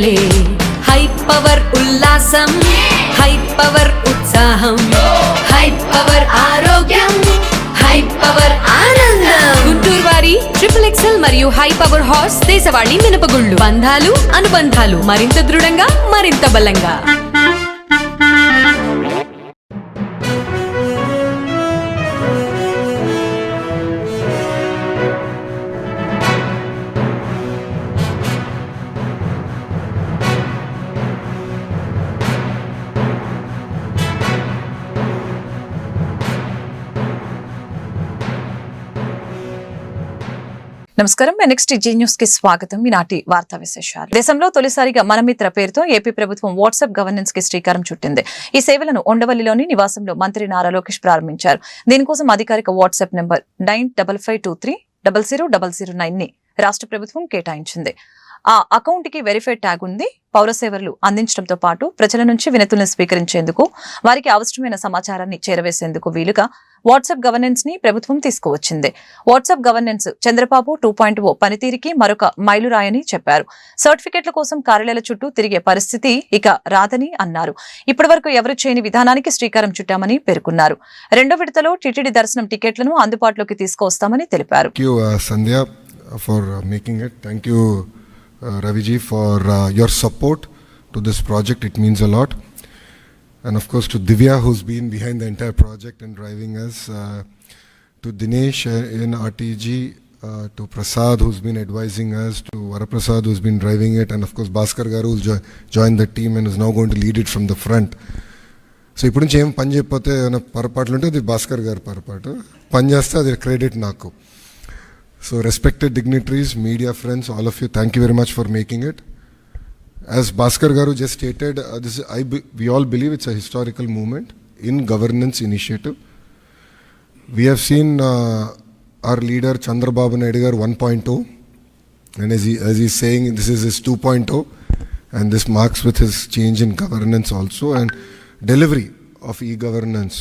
పండగలే. High power ఉల్లాసం, high power ఉత్సాహం, high power ఆరోగ్యం, హై పవర్ ఆనందం. గుంటూరు వారి XXL మరియు హై పవర్ హార్స్ దేశవాళీ మినపగుళ్ళు. బంధాలు అనుబంధాలు మరింత దృఢంగా, మరింత బలంగా. నమస్కారం. నెక్స్ట్ జీ న్యూస్ కి స్వాగతం. ఈనాటి వార్తా విశేషాలు. దేశంలో తొలిసారిగా మనమిత్ర పేరుతో ఏపీ ప్రభుత్వం వాట్సాప్ గవర్నెన్స్ కి శ్రీకారం చుట్టింది. ఈ సేవలను ఉండవల్లిలోని నివాసంలో మంత్రి నారా లోకేష్ ప్రారంభించారు. దీనికోసం అధికారిక వాట్సాప్ నెంబర్ 9552300009 ని రాష్ట్ర ప్రభుత్వం కేటాయించింది. ఆ అకౌంట్ కి వెరిఫైడ్ ట్యాగ్ ఉంది. పౌర సేవలు అందించడంతో పాటు ప్రజల నుంచి వినతులను స్వీకరించేందుకు, వారికి అవసరమైన సమాచారాన్ని చేరవేసేందుకు వీలుగా వాట్సాప్ గవర్నెన్స్ ని ప్రభుత్వం తీసుకువచ్చింది. వాట్సాప్ గవర్నెన్స్ చంద్రబాబు 2.0 పనితీరికి మరొక మైలురాయని చెప్పారు. సర్టిఫికెట్ల కోసం కార్యాలయాల చుట్టూ తిరిగే పరిస్థితి ఇక రాదని అన్నారు. ఇప్పటివరకు ఎవరు చేయని విధానానికి శ్రీకారం చుట్టామని పేర్కొన్నారు. రెండో విడతలో టీటీడీ దర్శనం టికెట్లను అందుబాటులోకి తీసుకువస్తామని తెలిపారు. Raviji, for your support to this project. It means a lot. And of course to Divya, who's been behind the entire project and driving us, to Dinesh in RTG, to Prasad, who's been advising us, to Varaprasad, who's been driving it, and of course Bhaskar Garu, who's joined the team and is now going to lead it from the front. So ఇప్పుడు నుంచి ఏం పని చెప్పితే పొరపాట్లు ఉంటే అది భాస్కర్ గారు పొరపాటు, పని చేస్తే అది క్రెడిట్ నాకు. So respected dignitaries, media friends, all of you, thank you very much for making it. As Bhaskar Garu just stated, we all believe it's a historical movement in governance initiative. We have seen our leader Chandrababu Naidu Garu 1.0, and as he's saying, this is his 2.0, and this marks with his change in governance also and delivery of e-governance.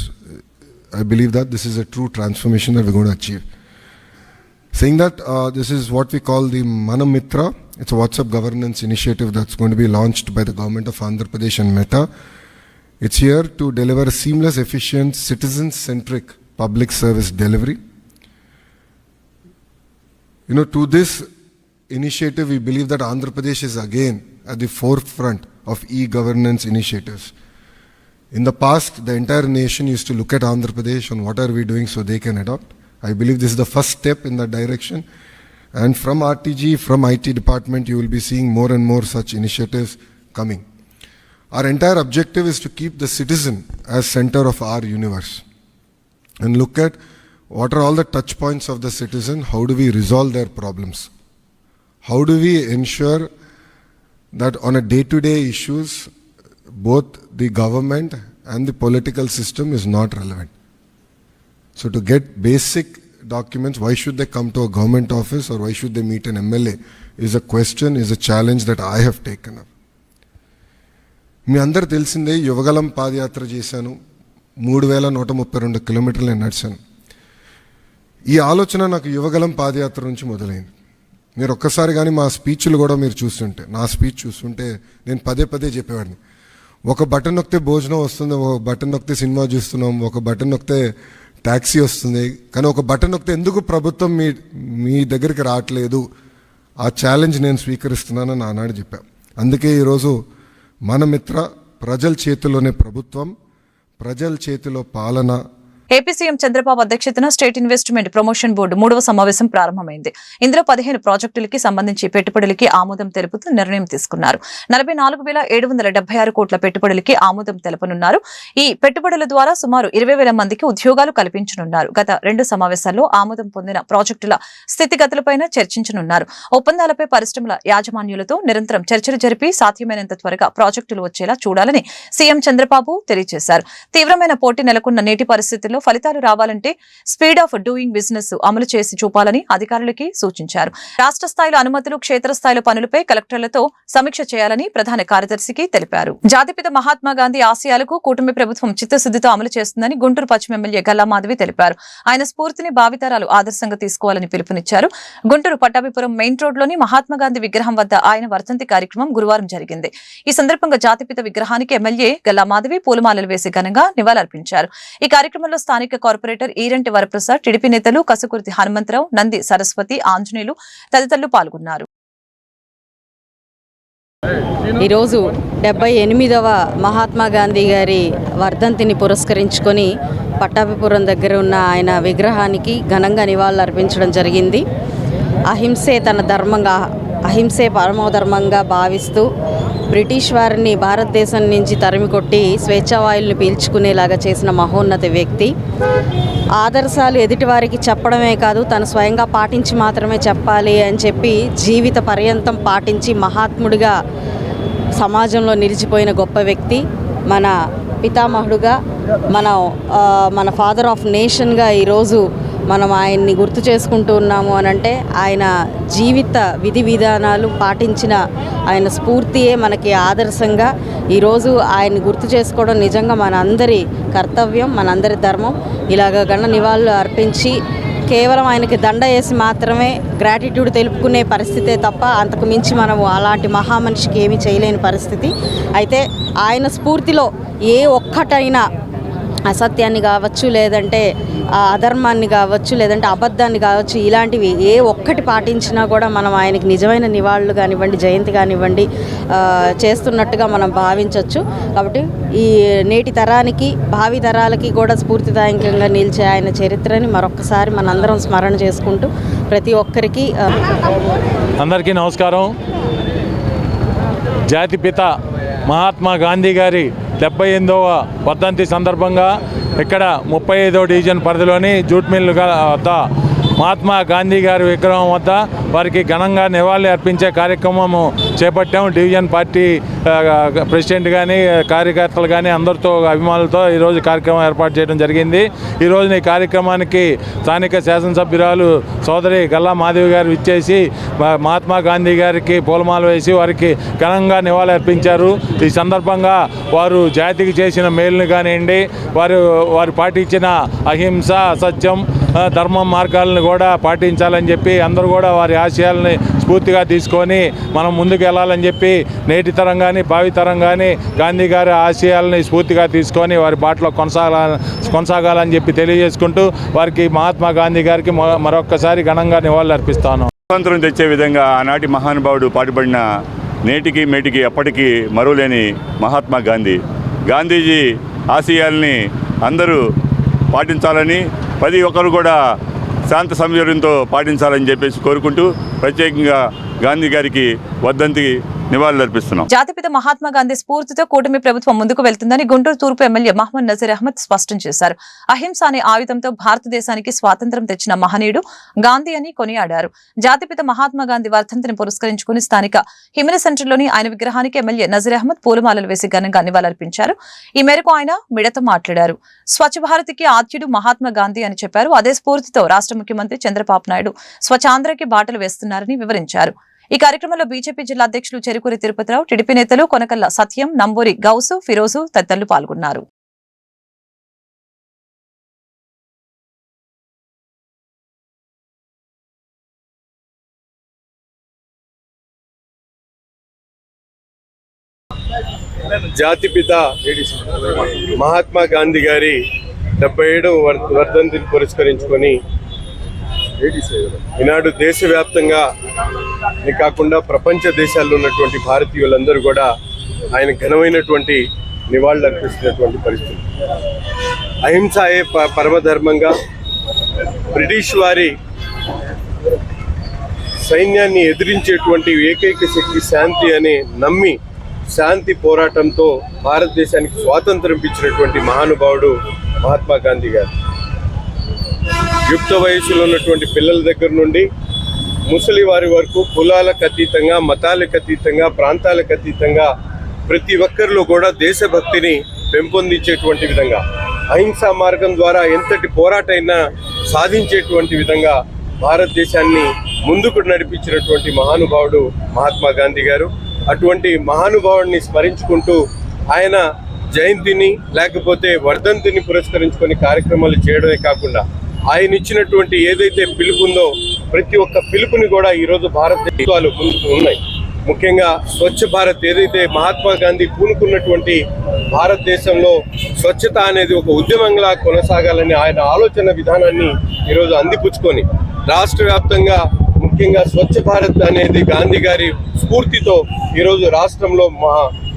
I believe that this is a true transformation that we're going to achieve. Saying that, this is what we call the Manamitra. It's a WhatsApp governance initiative that's going to be launched by the government of Andhra Pradesh and Meta. It's here to deliver a seamless, efficient, citizen-centric public service delivery. You know, to this initiative, we believe that Andhra Pradesh is again at the forefront of e-governance initiatives. In the past, the entire nation used to look at Andhra Pradesh and what are we doing so they can adopt. I believe this is the first step in that direction, and from RTG, from IT department, you will be seeing more and more such initiatives coming. Our entire objective is to keep the citizen as center of our universe and look at what are all the touch points of the citizen, how do we resolve their problems, how do we ensure that on a day-to-day issues, both the government and the political system is not relevant. So to get basic documents, why should they come to a government office or why should they meet an MLA is a question, is a challenge that I have taken up. మీ అందరు తెలిసిందే, యువగలం పాదయాత్ర చేశాను, 3132 కిలోమీటర్లు నేను నడిచాను. ఈ ఆలోచన నాకు యువగలం పాదయాత్ర నుంచి మొదలైంది. మీరు ఒక్కసారి కానీ మా స్పీచ్లు కూడా మీరు చూస్తుంటే, నా స్పీచ్ చూస్తుంటే నేను పదే చెప్పేవాడిని. ఒక బటన్ నొక్కితే భోజనం వస్తుంది, ఒక బటన్ నొక్కితే సినిమా చూస్తున్నాం, ఒక బటన్ నొక్కితే ట్యాక్సీ వస్తుంది, కానీ ఒక బటన్ నొక్కితే ఎందుకు ప్రభుత్వం మీ దగ్గరికి రావట్లేదు, ఆ ఛాలెంజ్ నేను స్వీకరిస్తున్నానని ఆనాడు చెప్పా. అందుకే ఈరోజు మన మిత్ర, ప్రజల చేతిలోనే ప్రభుత్వం, ప్రజల చేతిలో పాలన. ఏపీ సీఎం చంద్రబాబు అధ్యక్షతన స్టేట్ ఇన్వెస్ట్మెంట్ ప్రమోషన్ బోర్డు 3వ సమావేశం ప్రారంభమైంది. ఇందులో 15 ప్రాజెక్టులకి సంబంధించి పెట్టుబడులకి ఆమోదం తెలుపుతూ నిర్ణయం తీసుకున్నారు. 44,776 కోట్ల పెట్టుబడులకి ఆమోదం తెలపనున్నారు. ఈ పెట్టుబడుల ద్వారా సుమారు 20,000 మందికి ఉద్యోగాలు కల్పించనున్నారు. గత 2 సమావేశాల్లో ఆమోదం పొందిన ప్రాజెక్టుల స్థితిగతులపైన చర్చించనున్నారు. ఒప్పందాలపై పరిశ్రమల యాజమాన్యులతో నిరంతరం చర్చలు జరిపి సాధ్యమైనంత త్వరగా ప్రాజెక్టులు వచ్చేలా చూడాలని సీఎం చంద్రబాబు తెలియజేశారు. తీవ్రమైన పోటీ నెలకొన్న నేటి పరిస్థితుల్లో త్వరలో ఫలితాలు రావాలంటే స్పీడ్ ఆఫ్ డూయింగ్ బిజినెస్ అమలు చేసి చూపాలని అధికారులకి సూచించారు. రాష్ట్ర స్థాయిలో అనుమతులు, క్షేత్రస్థాయిలో పనులపై కలెక్టర్లతో సమీక్ష చేయాలని ప్రధాన కార్యదర్శికి తెలిపారు. జాతిపిత మహాత్మా గాంధీ ఆశయాలకు కూటమి ప్రభుత్వం చిత్తశుద్ధితో అమలు చేస్తుందని గుంటూరు పశ్చిమ ఎమ్మెల్యే గల్లా మాధవి తెలిపారు. ఆయన స్ఫూర్తిని భావితరాలు ఆదర్శంగా తీసుకోవాలని పిలుపునిచ్చారు. గుంటూరు పట్టాభిపురం మెయిన్ రోడ్లోని మహాత్మా గాంధీ విగ్రహం వద్ద ఆయన వర్ధంతి కార్యక్రమం గురువారం జరిగింది. ఈ సందర్భంగా జాతిపిత విగ్రహానికి ఎమ్మెల్యే గల్లా మాధవి పూలమాలలు వేసి ఘనంగా నివాళులర్పించారు. ఈ కార్యక్రమంలో స్థానిక కార్పొరేటర్ ఈరంటి వరప్రసాద్, టీడీపీ నేతలు కసుకుర్తి హనుమంతరావు, నంది సరస్వతి, ఆంజనేయులు తదితరులు పాల్గొన్నారు. ఈరోజు 78వ మహాత్మా గాంధీ గారి వర్ధంతిని పురస్కరించుకొని పట్టాభిపురం దగ్గర ఉన్న ఆయన విగ్రహానికి ఘనంగా నివాళులు అర్పించడం జరిగింది. అహింసే తన ధర్మంగా, అహింసే పరమధర్మంగా భావిస్తూ బ్రిటిష్ వారిని భారతదేశం నుంచి తరిమికొట్టి స్వేచ్ఛావాయుల్ని పీల్చుకునేలాగా చేసిన మహోన్నత వ్యక్తి. ఆదర్శాలు ఎదుటివారికి చెప్పడమే కాదు, తను స్వయంగా పాటించి మాత్రమే చెప్పాలి అని చెప్పి జీవిత పర్యంతం పాటించి మహాత్ముడిగా సమాజంలో నిలిచిపోయిన గొప్ప వ్యక్తి. మన పితామహుడుగా, మన ఫాదర్ ఆఫ్ నేషన్గా ఈరోజు మనం ఆయన్ని గుర్తు చేసుకుంటూ ఉన్నాము అనంటే ఆయన జీవిత విధి విధానాలు పాటించిన ఆయన స్ఫూర్తియే మనకి ఆదర్శంగా. ఈరోజు ఆయన్ని గుర్తు చేసుకోవడం నిజంగా మనందరి కర్తవ్యం, మనందరి ధర్మం. ఇలాగ గణ నివాళులు అర్పించి కేవలం ఆయనకి దండ వేసి మాత్రమే గ్రాటిట్యూడ్ తెలుపుకునే పరిస్థితే తప్ప అంతకు మించి మనము అలాంటి మహామనిషికి ఏమీ చేయలేని పరిస్థితి. అయితే ఆయన స్ఫూర్తిలో ఏ ఒక్కటైనా అసత్యాన్ని కావచ్చు, లేదంటే అధర్మాన్ని కావచ్చు, లేదంటే అబద్ధాన్ని కావచ్చు, ఇలాంటివి ఏ ఒక్కటి పాటించినా కూడా మనం ఆయనకి నిజమైన నివాళులు కానివ్వండి, జయంతి కానివ్వండి చేస్తున్నట్టుగా మనం భావించవచ్చు. కాబట్టి ఈ నేటి తరానికి, భావి తరాలకి కూడా స్ఫూర్తిదాయకంగా నిలిచే ఆయన చరిత్రని మరొకసారి మనందరం స్మరణ చేసుకుంటూ ప్రతి ఒక్కరికి అందరికీ నమస్కారం. జాతిపిత మహాత్మా గాంధీ గారి 78వ వర్ధంతి సందర్భంగా ఇక్కడ 35వ డివిజన్ పరిధిలోని జూట్ మిల్లు వద్ద మహాత్మా గాంధీ గారి విగ్రహం వద్ద వారికి ఘనంగా నివాళులు అర్పించే కార్యక్రమం చేపట్టాము. డివిజన్ పార్టీ ప్రెసిడెంట్ కానీ, కార్యకర్తలు కానీ అందరితో, అభిమానులతో ఈరోజు కార్యక్రమం ఏర్పాటు చేయడం జరిగింది. ఈరోజు ఈ కార్యక్రమానికి స్థానిక శాసనసభ్యురాలు సోదరి గల్లా మాధవి గారు ఇచ్చేసి మహాత్మా గాంధీ గారికి పూలమాల వేసి వారికి ఘనంగా నివాళులు అర్పించారు. ఈ సందర్భంగా వారు జాతికి చేసిన మేలుని కానివ్వండి, వారు పాటించిన అహింస, అసత్యం, ధర్మం మార్గాలను కూడా పాటించాలని చెప్పి అందరూ కూడా వారి ఆశయాలని స్ఫూర్తిగా తీసుకొని మనం ముందుకు వెళ్ళాలని చెప్పి నేటి తరం కానీ, భావి తరం కానీ గాంధీ గారి ఆశయాలని స్ఫూర్తిగా తీసుకొని వారి బాటలో కొనసాగాలని చెప్పి తెలియజేసుకుంటూ వారికి మహాత్మా గాంధీ గారికి మరొక్కసారి ఘనంగా నివాళులు అర్పిస్తాను. స్వాతంత్రం తెచ్చే విధంగా ఆనాటి మహానుభావుడు పాటుపడిన నేటికి మేటికి ఎప్పటికీ మరువలేని మహాత్మా గాంధీజీ ఆశయాల్ని అందరూ పాటించాలని, ప్రతి ఒక్కరు కూడా శాంత సంయమనంతో పాటించాలని చెప్పేసి కోరుకుంటూ ప్రత్యేకంగా గాంధీ గారికి వర్ధంతి నివాళులు అర్పిస్తున్నాం. జాతిపిత మహాత్మా గాంధీ స్ఫూర్తితో కూటమి ప్రభుత్వం ముందుకు వెళ్తుందని గుంటూరు తూర్పు ఎమ్మెల్యే మహమ్మద్ నజీర్ అహ్మద్ స్పష్టం చేశారు. అహింస అనే ఆయుధంతో భారతదేశానికి స్వాతంత్ర్యం తెచ్చిన మహనీయుడు గాంధీ అని కొనియాడారు. జాతిపిత మహాత్మా గాంధీ వర్ధంతిని పురస్కరించుకుని స్థానిక హిమని సెంటర్లోని ఆయన విగ్రహానికి ఎమ్మెల్యే నజీర్ అహ్మద్ పూలమాలలు వేసి ఘనంగా నివాళులర్పించారు. ఈ మేరకు ఆయన మీడియాతో మాట్లాడారు. స్వచ్ఛ భారత్కి ఆద్యుడు మహాత్మా గాంధీ అని చెప్పారు. అదే స్ఫూర్తితో రాష్ట్ర ముఖ్యమంత్రి చంద్రబాబు నాయుడు స్వచ్ఛాంధ్రకి బాటలు వేస్తున్నారని వివరించారు. ఈ కార్యక్రమంలో బీజేపీ జిల్లా అధ్యక్షులు చెరుకూరి తిరుపతిరావు, టీడీపీ నేతలు కొనకల్ల సత్యం, నంబూరి గౌసు, ఫిరోజు తదితరులు పాల్గొన్నారు. జాతిపిత మహాత్మా గాంధీ గారి 77వ వర్ధంతిని పురస్కరించుకొని ఈనాడు దేశవ్యాప్తంగా కాకుండా ప్రపంచ దేశాల్లో ఉన్నటువంటి భారతీయులందరూ కూడా ఆయన ఘనమైనటువంటి నివాళులు అర్పిస్తున్నటువంటి పరిస్థితి. అహింసాయే పరమధర్మంగా బ్రిటిష్ వారి సైన్యాన్ని ఎదిరించేటువంటి ఏకైక శక్తి శాంతి అని నమ్మి శాంతి పోరాటంతో భారతదేశానికి స్వాతంత్రం ఇచ్చినటువంటి మహానుభావుడు మహాత్మా గాంధీ గారు. యుక్త వయసులో ఉన్నటువంటి పిల్లల దగ్గర నుండి ముసలి వారి వరకు కులాలకు అతీతంగా, మతాలకు అతీతంగా, ప్రాంతాలకు అతీతంగా ప్రతి ఒక్కరిలో కూడా దేశభక్తిని పెంపొందించేటువంటి విధంగా అహింసా మార్గం ద్వారా ఎంతటి పోరాటైనా సాధించేటువంటి విధంగా భారతదేశాన్ని ముందుకు నడిపించినటువంటి మహానుభావుడు మహాత్మా గాంధీ గారు. అటువంటి మహానుభావుడిని స్మరించుకుంటూ ఆయన జయంతిని లేకపోతే వర్ధంతిని పురస్కరించుకొని కార్యక్రమాలు చేయడమే కాకుండా ఆయన ఇచ్చినటువంటి ఏదైతే పిలుపు ఉందో ప్రతి ఒక్క పిలుపుని కూడా ఈరోజు భారతదేశాలు ముందుకు ఉన్నాయి. ముఖ్యంగా స్వచ్ఛ భారత్ ఏదైతే మహాత్మా గాంధీ పూనుకున్నటువంటి భారతదేశంలో స్వచ్ఛత అనేది ఒక ఉద్యమంగా కొనసాగాలని ఆయన ఆలోచన విధానాన్ని ఈరోజు అందిపుచ్చుకొని రాష్ట్ర వ్యాప్తంగా ముఖ్యంగా స్వచ్ఛ భారత్ అనేది గాంధీ గారి స్ఫూర్తితో ఈరోజు రాష్ట్రంలో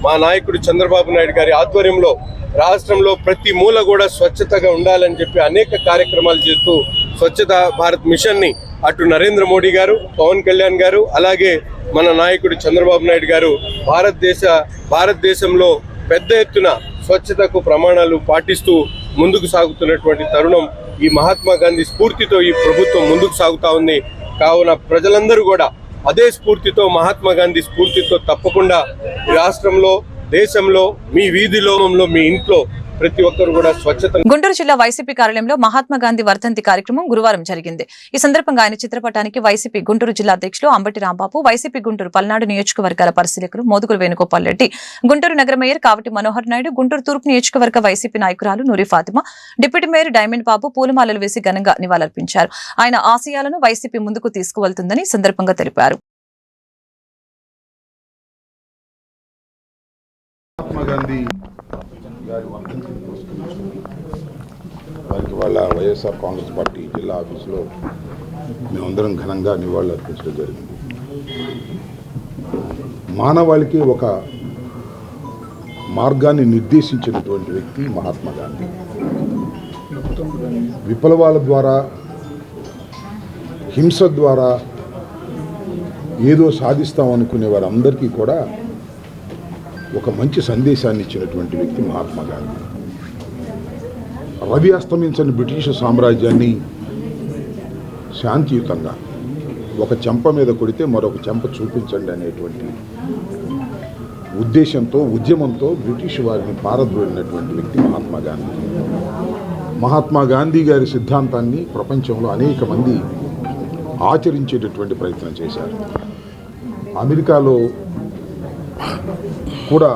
మా నాయకుడు చంద్రబాబు నాయుడు గారి ఆధ్వర్యంలో రాష్ట్రంలో ప్రతి మూల కూడా స్వచ్ఛతగా ఉండాలని చెప్పి అనేక కార్యక్రమాలు చేస్తూ స్వచ్ఛత భారత్ మిషన్ని అటు నరేంద్ర మోడీ గారు, పవన్ కళ్యాణ్ గారు, అలాగే మన నాయకుడు చంద్రబాబు నాయుడు గారు భారతదేశంలో పెద్ద ఎత్తున స్వచ్ఛతకు ప్రమాణాలు పాటిస్తూ ముందుకు సాగుతున్నటువంటి తరుణం ఈ మహాత్మా గాంధీ స్ఫూర్తితో ఈ ప్రభుత్వం ముందుకు సాగుతా ఉంది. కావున ప్రజలందరూ కూడా అదే స్ఫూర్తితో మహాత్మా గాంధీ స్ఫూర్తితో తప్పకుండా రాష్ట్రంలో, దేశంలో, మీ వీధిలో, మీ ఇంట్లో ప్రతి ఒక్కరు కూడా స్వచ్ఛత. గుంటూరు జిల్లా వైసీపీ కార్యాలయంలో మహాత్మా గాంధీ వర్ధంతి కార్యక్రమం గురువారం జరిగింది. ఈ సందర్భంగా ఆయన చిత్రపటానికి వైసీపీ గుంటూరు జిల్లా అధ్యక్షులు అంబటి రాంబాబు, వైసీపీ గుంటూరు పల్నాడు నియోజకవర్గాల పరిశీలకులు మోదుగురు వేణుగోపాల్ రెడ్డి, గుంటూరు నగర మేయర్ కావటి మనోహర్ నాయుడు, గుంటూరు తూర్పు నియోజకవర్గ వైసీపీ నాయకురాలు నూరి ఫాతిమా, డిప్యూటీ మేయర్ డైమండ్ బాబు పూలమాలలు వేసి ఘనంగా నివాళులర్పించారు. ఆయన ఆశయాలను వైసీపీ ముందుకు తీసుకువెళ్తుందని సందర్భంగా తెలిపారు. మహాత్మా గాంధీ గారి వర్ధంతిని పురస్కరించుకుని వారికి వాళ్ళ వైఎస్ఆర్ కాంగ్రెస్ పార్టీ జిల్లా ఆఫీసులో మేమందరం ఘనంగా నివాళులు అర్పించడం జరిగింది. మానవాళికి ఒక మార్గాన్ని నిర్దేశించినటువంటి వ్యక్తి మహాత్మా గాంధీ. విప్లవాల ద్వారా, హింస ద్వారా ఏదో సాధిస్తాం అనుకునే వారందరికీ కూడా ఒక మంచి సందేశాన్ని ఇచ్చినటువంటి వ్యక్తి మహాత్మా గాంధీ. రవి అస్తమించని బ్రిటిష్ సామ్రాజ్యాన్ని శాంతియుతంగా ఒక చెంప మీద కొడితే మరొక చెంప చూపించండి అనేటువంటి ఉద్దేశంతో, ఉద్యమంతో బ్రిటిష్ వారిని పారద్రోలినటువంటి వ్యక్తి మహాత్మా గాంధీ. మహాత్మా గాంధీ గారి సిద్ధాంతాన్ని ప్రపంచంలో అనేక మంది ఆచరించేటటువంటి ప్రయత్నం చేశారు. అమెరికాలో కూడా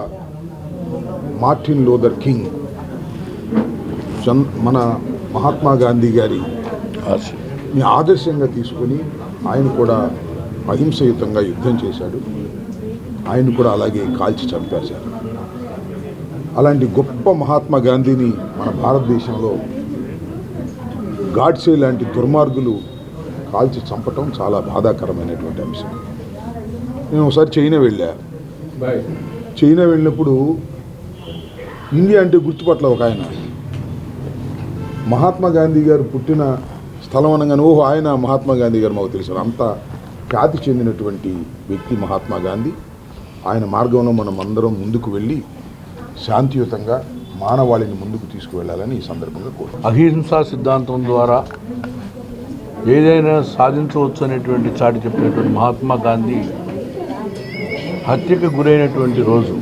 మార్టిన్ లూథర్ కింగ్ మన మహాత్మా గాంధీ గారి ఆదర్శంగా తీసుకొని ఆయన కూడా అహింసయుతంగా యుద్ధం చేశాడు. ఆయన కూడా అలాగే కాల్చి చంపేశారు. అలాంటి గొప్ప మహాత్మా గాంధీని మన భారతదేశంలో గాడ్సే లాంటి దుర్మార్గులు కాల్చి చంపటం చాలా బాధాకరమైనటువంటి అంశం. నేను ఒకసారి చైనా వెళ్ళినప్పుడు ఇండియా అంటే గుర్తుపట్ల ఒక ఆయన మహాత్మా గాంధీ గారు పుట్టిన స్థలం అనగానే ఓహో ఆయన మహాత్మా గాంధీ గారు మాకు తెలుసు. అంత ఖ్యాతి చెందినటువంటి వ్యక్తి మహాత్మా గాంధీ. ఆయన మార్గంలో మనం అందరం ముందుకు వెళ్ళి శాంతియుతంగా మానవాళిని ముందుకు తీసుకువెళ్ళాలని ఈ సందర్భంగా కోరుతున్నాను. అహింసా సిద్ధాంతం ద్వారా ఏదైనా సాధించవచ్చు అనేటువంటి చాటి చెప్పినటువంటి మహాత్మా గాంధీ హత్యకు గురైనటువంటి రోజు.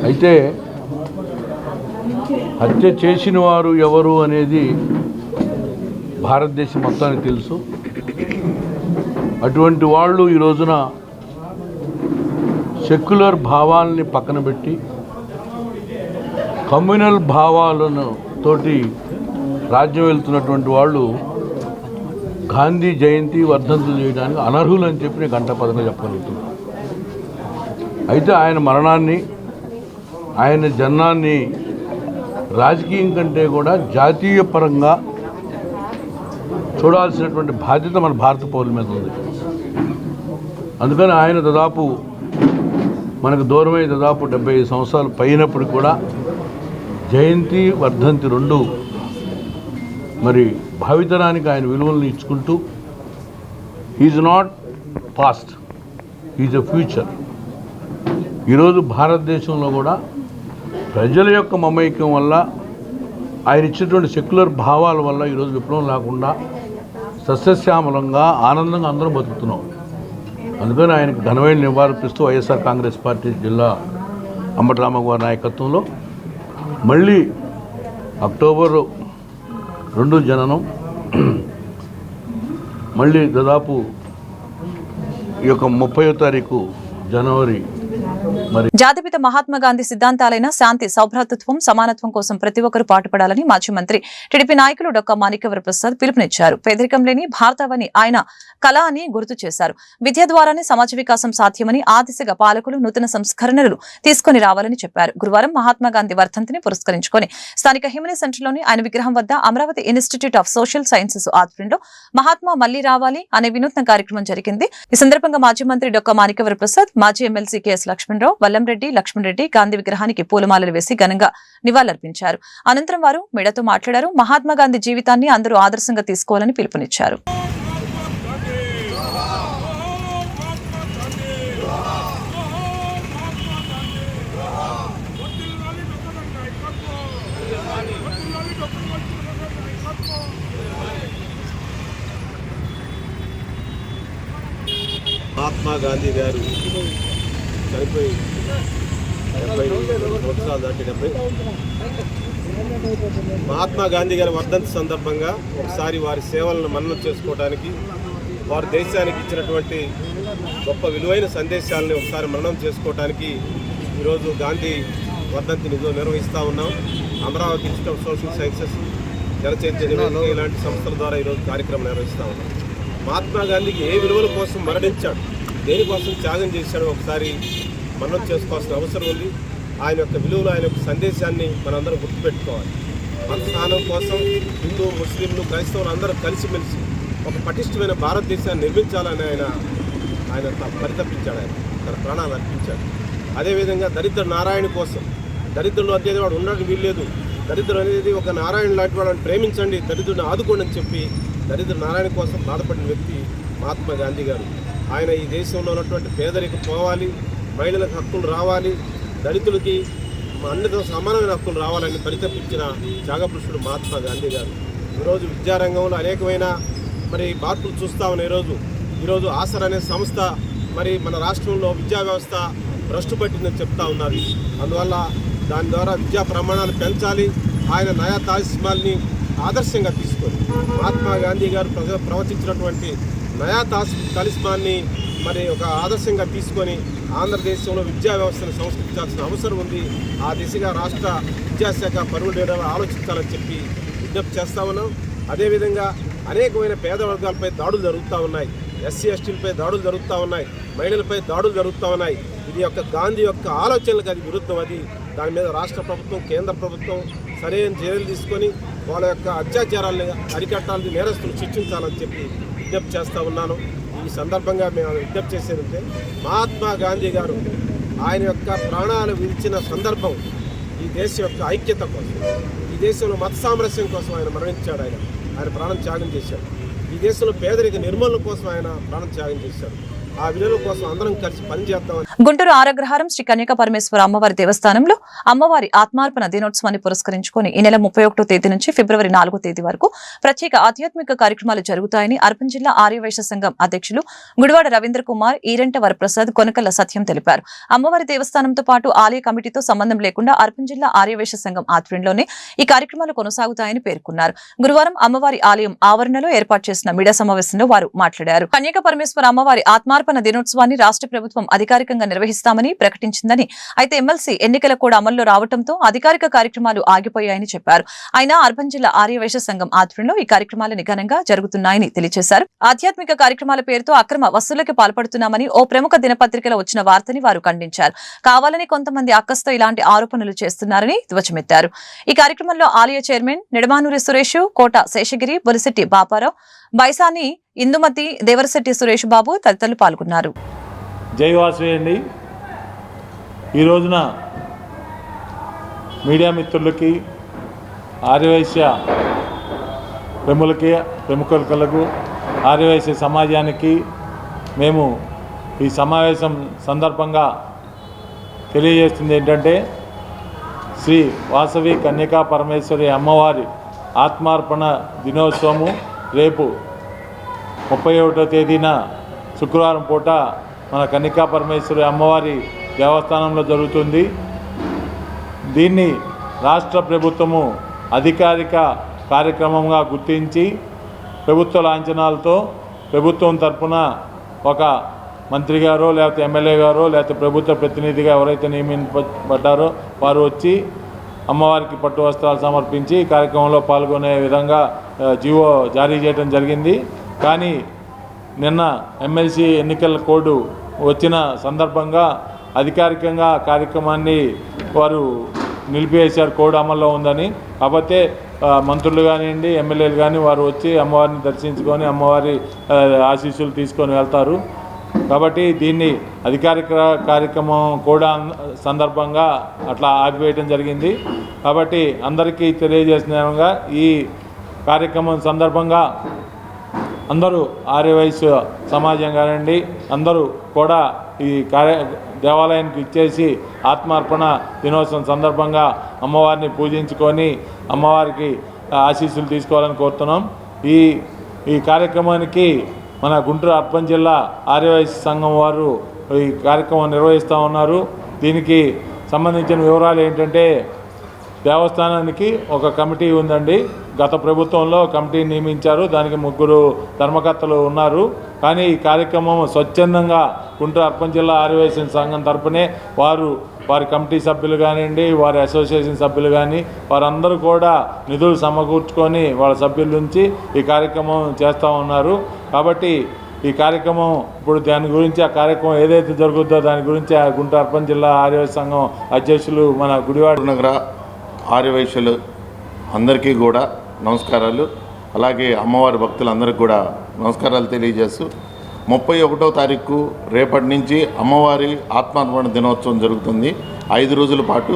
అయితే హత్య చేసిన వారు ఎవరు అనేది భారతదేశం మొత్తానికి తెలుసు. అటువంటి వాళ్ళు ఈ రోజున సెక్యులర్ భావాలని పక్కన పెట్టి కమ్యూనల్ భావాలను తోటి రాజ్యం వెళ్తున్నటువంటి వాళ్ళు గాంధీ జయంతి వర్ధంతులు చేయడానికి అనర్హులు అని చెప్పి నేను గంటపదంగా చెప్పగలుగుతున్నాను. అయితే ఆయన మరణాన్ని, ఆయన జన్మాన్ని రాజకీయం కంటే కూడా జాతీయ పరంగా చూడాల్సినటువంటి బాధ్యత మన భారత పౌరుల మీద ఉంది. అందుకని ఆయన దాదాపు మనకు దూరమై దాదాపు 75 సంవత్సరాలు పైనప్పుడు కూడా జయంతి వర్ధంతి రెండు మరి భావితరానికి ఆయన విలువలను ఇచ్చుకుంటూ is not past, is a future. ఈరోజు భారతదేశంలో కూడా ప్రజల యొక్క మమైక్యం వల్ల, ఆయన ఇచ్చినటువంటి సెక్యులర్ భావాల వల్ల ఈరోజు విప్లవం లేకుండా సస్యశ్యామలంగా ఆనందంగా అందరం బతుకుతున్నాం. అందుకని ఆయనకు ఘనమైన నివాళులర్పిస్తూ వైఎస్ఆర్ కాంగ్రెస్ పార్టీ జిల్లా అంబటి రాంబాబు గారి నాయకత్వంలో మళ్ళీ అక్టోబర్ 2 జననం, మళ్ళీ దాదాపు ఈ యొక్క 30వ తారీఖు జనవరి. జాతిపిత మహాత్మా గాంధీ సిద్ధాంతాలైన శాంతి, సౌభ్రాతృత్వం, సమానత్వం కోసం ప్రతి ఒక్కరూ పాటుపడాలని మాజీ మంత్రి టీడీపీ నాయకులు డాక్టర్ మాణిక్య వరప్రసాద్ పిలుపునిచ్చారు. పేదరికం లేని భారతావని ఆయన కళ అని గుర్తు చేశారు. విద్య ద్వారానే సమాజ వికాసం సాధ్యమని, ఆ దిశగా పాలకులు నూతన సంస్కరణలు తీసుకుని రావాలని చెప్పారు. గురువారం మహాత్మా గాంధీ వర్ధంతిని పురస్కరించుకొని స్థానిక హిమనీ సెంటర్లోని ఆయన విగ్రహం వద్ద Amaravati institute of social sciences ఆధ్వర్యంలో మహాత్మా మళ్లీ రావాలి అనే వినూత్న కార్యక్రమం జరిగింది. ఈ సందర్భంగా మాజీ మంత్రి డాక్టర్ మాణిక్య వరప్రసాద్, మాజీ ఎమ్మెల్సీ కెఎస్ లక్ష్మణరావు, వల్లంరెడ్డి, లక్ష్మణరెడ్డి గాంధీ విగ్రహానికి పూలమాలలు వేసి ఘనంగా నివాళులర్పించారు. అనంతరం వారు మీడియాతో మాట్లాడారు. మహాత్మా గాంధీ జీవితాన్ని అందరూ ఆదర్శంగా తీసుకోవాలని పిలుపునిచ్చారు. మహాత్మా గాంధీ గారు చనిపోయి 70 సంవత్సరాలు దాటి 70. మహాత్మా గాంధీ గారి వర్ధంతి సందర్భంగా ఒకసారి వారి సేవలను మననం చేసుకోవడానికి, వారు దేశానికి ఇచ్చినటువంటి గొప్ప విలువైన సందేశాలని ఒకసారి మననం చేసుకోవడానికి ఈరోజు గాంధీ వర్ధంతిని నిర్వహిస్తూ ఉన్నాం. Amaravati institute of social sciences, Janachaitanya ఇలాంటి సంస్థల ద్వారా ఈరోజు కార్యక్రమం నిర్వహిస్తూ ఉన్నాం. మహాత్మా గాంధీకి ఏ విలువల కోసం మరణించాడు, దేనికోసం త్యాగం చేశాడో ఒకసారి మననం చేసుకోవాల్సిన అవసరం ఉంది. ఆయన యొక్క విలువలు, ఆయన యొక్క సందేశాన్ని మనందరం గుర్తుపెట్టుకోవాలి. మత స్థానం కోసం హిందూ, ముస్లింలు, క్రైస్తవులు అందరూ కలిసిమెలిసి ఒక పటిష్టమైన భారతదేశాన్ని నిర్మించాలని ఆయన పరితపించాడు. ఆయన తన ప్రాణాలు అర్పించాడు. అదేవిధంగా దరిద్ర నారాయణ కోసం, దరిద్రులు అనేది వాడు ఉండడానికి వీల్లేదు, దరిద్రుడు అనేది ఒక నారాయణ లాంటి వాడిని ప్రేమించండి, దరిద్రుడిని ఆదుకోండి అని చెప్పి దరిద్ర నారాయణ కోసం బాధపడిన వ్యక్తి మహాత్మా గాంధీ గారు. ఆయన ఈ దేశంలో ఉన్నటువంటి పేదరికం పోవాలి, మహిళలకు హక్కులు రావాలి, దళితులకి అన్నితో సమానమైన హక్కులు రావాలని పరితపించిన త్యాగపురుషుడు మహాత్మా గాంధీ గారు. ఈరోజు విద్యారంగంలో అనేకమైన మార్పులు చూస్తూ ఉన్న ఈరోజు ఆసర్ అనే సంస్థ మన రాష్ట్రంలో విద్యా వ్యవస్థ భ్రష్టు పట్టిందని చెప్తా ఉన్నారు. అందువల్ల దాని ద్వారా విద్యా ప్రమాణాలు పెంచాలి. ఆయన నయా తాలిస్మాన్ని ఆదర్శంగా తీసుకొని మహాత్మా గాంధీ గారు ప్రవచించినటువంటి నయా తాలిస్మాన్ని ఒక ఆదర్శంగా తీసుకొని ఆంధ్రదేశంలో విద్యా వ్యవస్థను సంస్కరించాల్సిన అవసరం ఉంది. ఆ దిశగా రాష్ట్ర విద్యాశాఖ పరుగులు ఆలోచించాలని చెప్పి విజ్ఞప్తి చేస్తా ఉన్నాం. అదేవిధంగా అనేకమైన పేద వర్గాలపై దాడులు జరుగుతూ ఉన్నాయి, ఎస్సీ ఎస్టీలపై దాడులు జరుగుతూ ఉన్నాయి, మహిళలపై దాడులు జరుగుతూ ఉన్నాయి. ఇది గాంధీ యొక్క ఆలోచనలకు అది విరుద్ధం. దాని మీద రాష్ట్ర ప్రభుత్వం, కేంద్ర ప్రభుత్వం సరైన చర్యలు తీసుకొని వాళ్ళ యొక్క అత్యాచారాలను అరికట్టాలని, నేరస్తులు శిక్షించాలని చెప్పి విజ్ఞప్తి చేస్తూ ఉన్నాను. ఈ సందర్భంగా మేము విజ్ఞప్తి చేసేదంటే, మహాత్మా గాంధీ గారు ఆయన యొక్క ప్రాణాలు విడిచిన సందర్భం ఈ దేశం యొక్క ఐక్యత కోసం, ఈ దేశంలో మత సామరస్యం కోసం ఆయన మరణించాడు. ఆయన ప్రాణం త్యాగం చేశాడు. ఈ దేశంలో పేదరిక నిర్మూలన కోసం ఆయన ప్రాణం త్యాగం చేశాడు. ఆ విలువల కోసం అందరం కలిసి పనిచేద్దాం. గుంటూరు ఆరగ్రహారం శ్రీ కన్యకా పరమేశ్వర అమ్మవారి దేవస్థానంలో అమ్మవారి ఆత్మార్పణ దినోత్సవాన్ని పురస్కరించుకొని ఈ నెల 31వ తేదీ నుంచి ఫిబ్రవరి 4వ తేదీ వరకు ప్రత్యేక ఆధ్యాత్మిక కార్యక్రమాలు జరుగుతాయని అర్బన్ జిల్లా ఆర్యవైశ్య సంఘం అధ్యక్షులు గుడివాడ రవీంద్ర కుమార్, ఈరెంట వరప్రసాద్, కొనకల్ల సత్యం తెలిపారు. అమ్మవారి దేవస్థానంతో పాటు ఆలయ కమిటీతో సంబంధం లేకుండా అర్బన్ జిల్లా ఆర్యవైశ్య సంఘం ఆధ్వర్యంలోనే ఈ కార్యక్రమాలు కొనసాగుతాయని పేర్కొన్నారు. గురువారం అమ్మవారి ఆలయం ఆవరణలో ఏర్పాటు చేసిన మీడియా సమావేశంలో వారు మాట్లాడారు. కన్యకా పరమేశ్వర అమ్మవారి ఆత్మార్పణ దినోత్సవాన్ని రాష్ట్ర ప్రభుత్వం అధికారికంగా నిర్వహిస్తామని ప్రకటించిందని, అయితే ఎమ్మెల్సీ ఎన్నికలు కూడా అమల్లో రావడంతో అధికారిక కార్యక్రమాలు ఆగిపోయాయని చెప్పారు. అయినా అర్బన్ జిల్లా ఆర్యవైశ్య సంఘం ఆధ్వర్యంలో ఈ కార్యక్రమాలు ఘనంగా జరుగుతున్నాయని తెలియజేశారు. ఆధ్యాత్మిక కార్యక్రమాల పేరుతో అక్రమ వసూళ్లకు పాల్పడుతున్నామని ఓ ప్రముఖ దినపత్రికలో వచ్చిన వార్తని వారు ఖండించారు. కావాలని కొంతమంది అక్కస్తో ఇలాంటి ఆరోపణలు చేస్తున్నారని ధ్వజమెత్తారు. ఈ కార్యక్రమంలో ఆలయ చైర్మన్ నిడమానూరి సురేష్, కోట శేషగిరి, బొలిశెట్టి బాపారావు, బైసాని ఇందుమతి, దేవరశెట్టి సురేష్ బాబు తదితరులు పాల్గొన్నారు. జైవాసవి అండి. ఈ రోజున మీడియా మిత్రులకి, ఆర్యవైశ్య ప్రముఖులకు, ఆర్యవైశ్య సమాజానికి మేము ఈ సమావేశం సందర్భంగా తెలియజేస్తుంది ఏంటంటే, శ్రీ వాసవి కన్యకా పరమేశ్వరి అమ్మవారి ఆత్మార్పణ దినోత్సవము రేపు 31వ తేదీన శుక్రవారం పూట మన కన్యకా పరమేశ్వరి అమ్మవారి దేవస్థానంలో జరుగుతుంది. దీన్ని రాష్ట్ర ప్రభుత్వము అధికారిక కార్యక్రమంగా గుర్తించి ప్రభుత్వ లాంఛనాలతో ప్రభుత్వం తరపున ఒక మంత్రి గారో లేకపోతే ఎమ్మెల్యే గారో లేకపోతే ప్రభుత్వ ప్రతినిధిగా ఎవరైతే నియమింపబడ్డారో వారు వచ్చి అమ్మవారికి పట్టు వస్త్రాలు సమర్పించి ఈ కార్యక్రమంలో పాల్గొనే విధంగా జీవో జారీ చేయడం జరిగింది. కానీ నిన్న ఎమ్మెల్సీ ఎన్నికల కోడ్ వచ్చిన సందర్భంగా అధికారికంగా కార్యక్రమాన్ని వారు నిలిపివేశారు, కోడ్ అమల్లో ఉందని. కాకపోతే మంత్రులు కానివ్వండి, ఎమ్మెల్యేలు కానీ వారు వచ్చి అమ్మవారిని దర్శించుకొని అమ్మవారి ఆశీస్సులు తీసుకొని వెళ్తారు. కాబట్టి దీన్ని అధికారిక కార్యక్రమం కూడా సందర్భంగా అట్లా ఆపివేయడం జరిగింది. కాబట్టి అందరికీ తెలియజేసిన ఈ కార్యక్రమం సందర్భంగా అందరూ ఆర్యవైశ్య సమాజం కానివ్వండి అందరూ కూడా ఈ దేవాలయానికి ఇచ్చేసి ఆత్మార్పణ దినోత్సవం సందర్భంగా అమ్మవారిని పూజించుకొని అమ్మవారికి ఆశీస్సులు తీసుకోవాలని కోరుతున్నాం. ఈ కార్యక్రమానికి మన గుంటూరు అర్బన్ జిల్లా ఆర్యవైశ్య సంఘం వారు ఈ కార్యక్రమం నిర్వహిస్తూ ఉన్నారు. దీనికి సంబంధించిన వివరాలు ఏంటంటే దేవస్థానానికి ఒక కమిటీ ఉందండి. గత ప్రభుత్వంలో కమిటీ నియమించారు, దానికి 3 ధర్మకర్తలు ఉన్నారు. కానీ ఈ కార్యక్రమం స్వచ్ఛందంగా గుంటూరు అర్బన్ జిల్లా ఆర్యవైశ్య సంఘం తరపునే వారి కమిటీ సభ్యులు కానివ్వండి, వారి అసోసియేషన్ సభ్యులు కానీ వారందరూ కూడా నిధులు సమకూర్చుకొని వాళ్ళ సభ్యుల నుంచి ఈ కార్యక్రమం చేస్తూ ఉన్నారు. కాబట్టి ఈ కార్యక్రమం ఇప్పుడు దాని గురించి ఆ కార్యక్రమం ఏదైతే జరుగుతుందో దాని గురించి ఆ గుంటూరు అర్బన్ జిల్లా ఆర్యవైశ్య సంఘం అధ్యక్షులు మన గుడివాడ నగర ఆర్యవైశ్యులు అందరికీ కూడా నమస్కారాలు. అలాగే అమ్మవారి భక్తులందరికీ కూడా నమస్కారాలు తెలియజేస్తూ 31వ తారీఖు రేపటి నుంచి అమ్మవారి ఆత్మార్పణ దినోత్సవం జరుగుతుంది. 5 రోజుల పాటు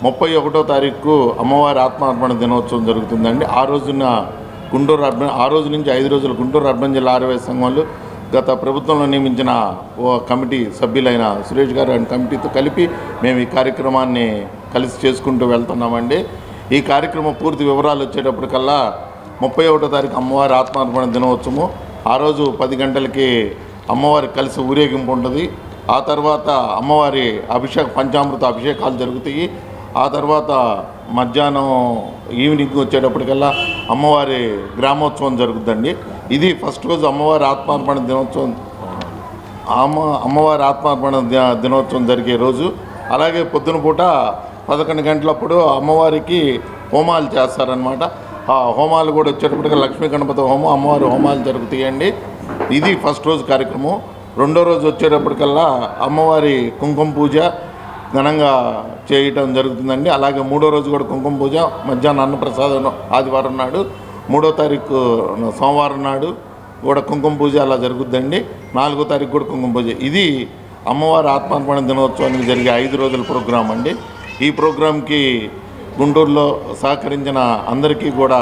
31వ తారీఖు అమ్మవారి ఆత్మార్పణ దినోత్సవం జరుగుతుందండి. ఆ రోజు నుంచి 5 రోజులు గుంటూరు అర్బన్ జిల్లా ఆర్యవైశ్య సంఘంలో గత ప్రభుత్వంలో నియమించిన ఓ కమిటీ సభ్యులైన సురేష్ గారు అండ్ కమిటీతో కలిపి మేము ఈ కార్యక్రమాన్ని కలిసి చేసుకుంటూ వెళ్తున్నామండి. ఈ కార్యక్రమం పూర్తి వివరాలు వచ్చేటప్పటికల్లా 31వ తారీఖు అమ్మవారి ఆత్మార్పణ దినోత్సవం. ఆ రోజు 10 గంటలకి అమ్మవారి కలిసి ఊరేగింపు ఉంటుంది. ఆ తర్వాత అమ్మవారి పంచామృత అభిషేకాలు జరుగుతాయి. ఆ తర్వాత మధ్యాహ్నం ఈవినింగ్ వచ్చేటప్పటికల్లా అమ్మవారి గ్రామోత్సవం జరుగుతుందండి. ఇది ఫస్ట్ రోజు అమ్మవారి ఆత్మార్పణ దినోత్సవం. అమ్మవారి ఆత్మార్పణ దినోత్సవం జరిగే రోజు. అలాగే పొద్దున పూట 11 గంటలప్పుడు అమ్మవారికి హోమాలు చేస్తారనమాట. ఆ హోమాలు కూడా వచ్చేటప్పటికి లక్ష్మీ గణపతి హోమం, అమ్మవారి హోమాలు జరుగుతాయండి. ఇది ఫస్ట్ రోజు కార్యక్రమం. రెండో రోజు వచ్చేటప్పటికల్లా అమ్మవారి కుంకుమ పూజ ఘనంగా చేయటం జరుగుతుందండి. అలాగే 3వ రోజు కూడా కుంకుమ పూజ, మధ్యాహ్నం అన్నప్రసాదం ఆదివారం నాడు, 3వ తారీఖు సోమవారం నాడు కూడా కుంకుమ పూజ అలా జరుగుద్దండి. 4వ తారీఖు కూడా కుంకుమ పూజ. ఇది అమ్మవారి ఆత్మార్పణ దినోత్సవానికి జరిగే 5 రోజుల ప్రోగ్రాం అండి. ఈ ప్రోగ్రాంకి గుంటూరులో సహకరించిన అందరికీ కూడా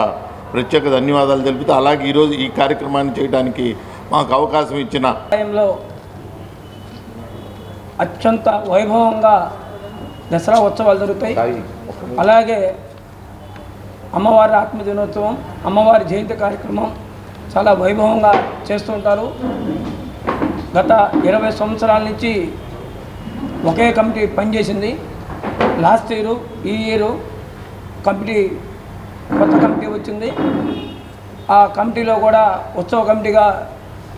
ప్రత్యేక ధన్యవాదాలు తెలుపుతూ, అలాగే ఈరోజు ఈ కార్యక్రమాన్ని చేయడానికి మాకు అవకాశం ఇచ్చిన అత్యంత వైభవంగా దసరా ఉత్సవాలు జరుగుతాయి. అలాగే అమ్మవారి ఆత్మ దినోత్సవం, అమ్మవారి జయంతి కార్యక్రమం చాలా వైభవంగా చేస్తుంటారు. గత 20 సంవత్సరాల నుంచి ఒకే కమిటీ పనిచేసింది. లాస్ట్ ఇయర్, ఈ ఇయర్ కొత్త కమిటీ వచ్చింది. ఆ కమిటీలో కూడా ఉత్సవ కమిటీగా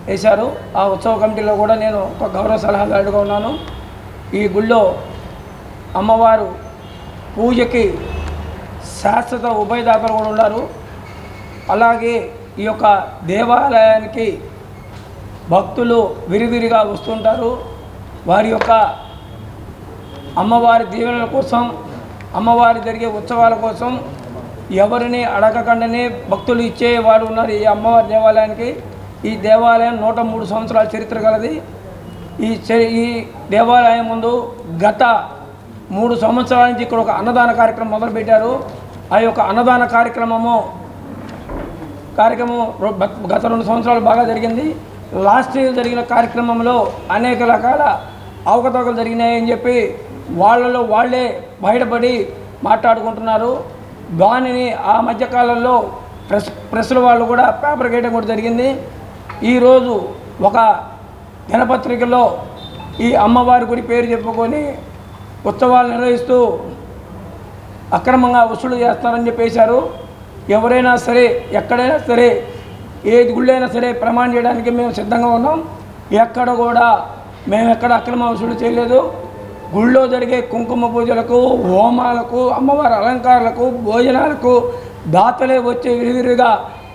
వేశారు. ఆ ఉత్సవ కమిటీలో కూడా నేను ఒక గౌరవ సలహాదారుగా ఉన్నాను. ఈ గుళ్ళో అమ్మవారు పూజకి శాశ్వత ఉభయదాతలు కూడా ఉన్నారు. అలాగే ఈ యొక్క దేవాలయానికి భక్తులు విరివిరిగా వస్తుంటారు. వారి యొక్క అమ్మవారి దీవెనల కోసం, అమ్మవారి జరిగే ఉత్సవాల కోసం ఎవరిని అడగకుండానే భక్తులు ఇచ్చేవాడు ఉన్నారు ఈ అమ్మవారి దేవాలయానికి. ఈ దేవాలయం 103 సంవత్సరాల చరిత్ర కలది. ఈ దేవాలయం ముందు గత 3 సంవత్సరాల నుంచి ఇక్కడ ఒక అన్నదాన కార్యక్రమం మొదలుపెట్టారు. ఆ యొక్క అన్నదాన కార్యక్రమం గత 2 సంవత్సరాలు బాగా జరిగింది. లాస్ట్ ఇయర్ జరిగిన కార్యక్రమంలో అనేక రకాల అవకతవకలు జరిగినాయని చెప్పి వాళ్ళే బయటపడి మాట్లాడుకుంటున్నారు. దానిని ఆ మధ్యకాలంలో ప్రెస్ల వాళ్ళు కూడా పేపర్ గేయడం కూడా జరిగింది. ఈరోజు ఒక దినపత్రికలో ఈ అమ్మవారి గుడి పేరు చెప్పుకొని ఉత్సవాలు నిర్వహిస్తూ అక్రమంగా వసూలు చేస్తారని చెప్పేశారు. ఎవరైనా సరే ఎక్కడైనా సరే ఏది గుళ్ళైనా సరే ప్రమాణం చేయడానికి మేము సిద్ధంగా ఉన్నాం. ఎక్కడ కూడా మేము ఎక్కడ అక్రమ వసూలు చేయలేదు. గుళ్ళో జరిగే కుంకుమ పూజలకు, హోమాలకు, అమ్మవారి అలంకారాలకు, భోజనాలకు దాతలే వచ్చి విరివిరిగా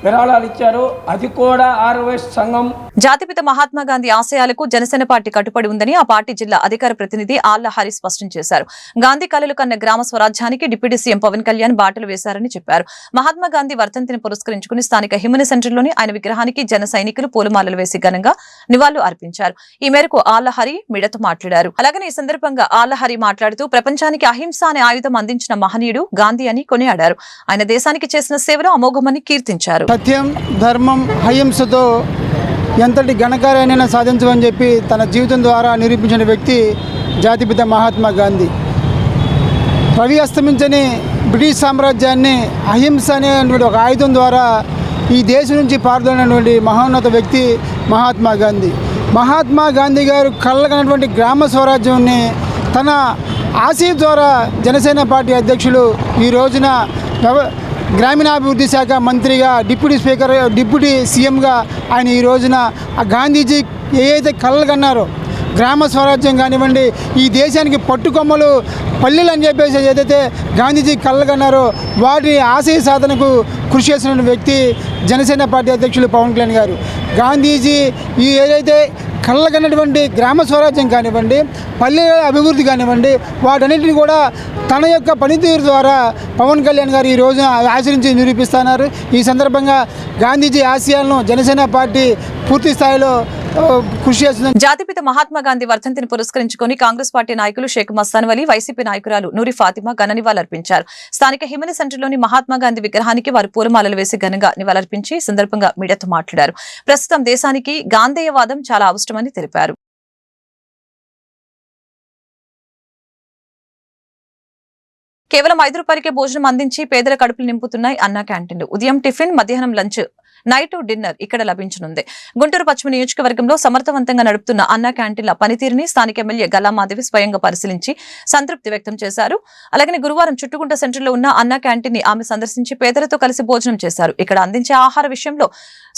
విరాళాలు ఇచ్చారు. అది కూడా ఆర్ఎస్ఎస్ సంఘం. జాతిపిత మహాత్మా గాంధీ ఆశయాలకు జనసేన పార్టీ కట్టుబడి ఉందని ఆ పార్టీ జిల్లా అధికార ప్రతినిధి ఆళ్ల హరి స్పష్టం చేశారు. గాంధీ కలలు కన్న గ్రామ స్వరాజ్యానికి డిప్యూటీ సీఎం పవన్ కళ్యాణ్ బాటలు వేశారని చెప్పారు. మహాత్మా గాంధీ వర్ధంతిని పురస్కరించుకుని స్థానిక హిమని సెంటర్లోని ఆయన విగ్రహానికి జన సైనికులు పూలమాలలు వేసి ఘనంగా నివాళులు అర్పించారు. ఈ మేరకు ఆళ్ల హరి మీడియాతో మాట్లాడారు. అలాగే ఈ సందర్భంగా ఆళ్ల హరి మాట్లాడుతూ ప్రపంచానికి అహింస అనే ఆయుధం అందించిన మహనీయుడు గాంధీ అని కొనియాడారు. ఆయన దేశానికి చేసిన సేవలు అమోఘమని కీర్తించారు. సత్యం, ధర్మం, అహింసతో ఎంతటి ఘనకార్యాన్ని సాధించమని చెప్పి తన జీవితం ద్వారా నిరూపించిన వ్యక్తి జాతిపిత మహాత్మా గాంధీ. రవి అస్తమించని బ్రిటిష్ సామ్రాజ్యాన్ని అహింస అనేటువంటి ఒక ఆయుధం ద్వారా ఈ దేశం నుంచి పారుదోలినటువంటి మహోన్నత వ్యక్తి మహాత్మా గాంధీ. మహాత్మా గాంధీ గారు కళ్ళగనటువంటి గ్రామ స్వరాజ్యాన్ని తన ఆశయ ద్వారా జనసేన పార్టీ అధ్యక్షులు ఈ రోజున గ్రామీణాభివృద్ధి శాఖ మంత్రిగా, డిప్యూటీ సీఎంగా ఆయన ఈ రోజున ఆ గాంధీజీ ఏదైతే కలలు కన్నారో గ్రామ స్వరాజ్యం కానివ్వండి, ఈ దేశానికి పట్టుకొమ్మలు పల్లెలు అని చెప్పేసి ఏదైతే గాంధీజీ కలలు కన్నారో వాటి ఆశయ సాధనకు కృషి చేసిన వ్యక్తి జనసేన పార్టీ అధ్యక్షులు పవన్ కళ్యాణ్ గారు. గాంధీజీ ఈ ఏదైతే కళ్ళకన్నటువంటి గ్రామ స్వరాజ్యం కానివ్వండి, పల్లెల అభివృద్ధి కానివ్వండి, వాటన్నిటిని కూడా తన యొక్క పనితీరు ద్వారా పవన్ కళ్యాణ్ గారు ఈ రోజున ఆచరించి నిరూపిస్తున్నారు. ఈ సందర్భంగా గాంధీజీ ఆశయాలను జనసేన పార్టీ పూర్తి స్థాయిలో కృషి చేస్తుంది. జాతిపిత మహాత్మా గాంధీ వర్ధంతిని పురస్కరించుకుని కాంగ్రెస్ పార్టీ నాయకులు షేక్ మస్తాన్ వలీ, వైసీపీ నాయకురాలు నూరి ఫాతిమా ఘన నివాళులర్పించారు. స్థానిక హిమని సెంటర్లోని మహాత్మా గాంధీ విగ్రహానికి వారు పూలమాలలు వేసి ఘనంగా నివాళులర్పించి ఈ సందర్భంగా మీడియాతో మాట్లాడారు. ప్రస్తుతం దేశానికి గాంధేయవాదం చాలా అవసరమని తెలిపారు. కేవలం 5 రూపాయలకే భోజనం అందించి పేదల కడుపులు నింపుతున్నాయి అన్నా క్యాంటీన్లు. ఉదయం టిఫిన్, మధ్యాహ్నం లంచ్, నైట్ డిన్నర్ ఇక్కడ లభించనుంది. గుంటూరు పశ్చిమ నియోజకవర్గంలో సమర్థవంతంగా నడుపుతున్న అన్నా క్యాంటీన్ల పనితీరుని స్థానిక ఎమ్మెల్యే గల్లామాధవి స్వయంగా పరిశీలించి సంతృప్తి వ్యక్తం చేశారు. అలాగే గురువారం చుట్టుకుంట సెంటర్లో ఉన్న అన్నా క్యాంటీన్ ని ఆమె సందర్శించి పేదలతో కలిసి భోజనం చేశారు. ఇక్కడ అందించే ఆహార విషయంలో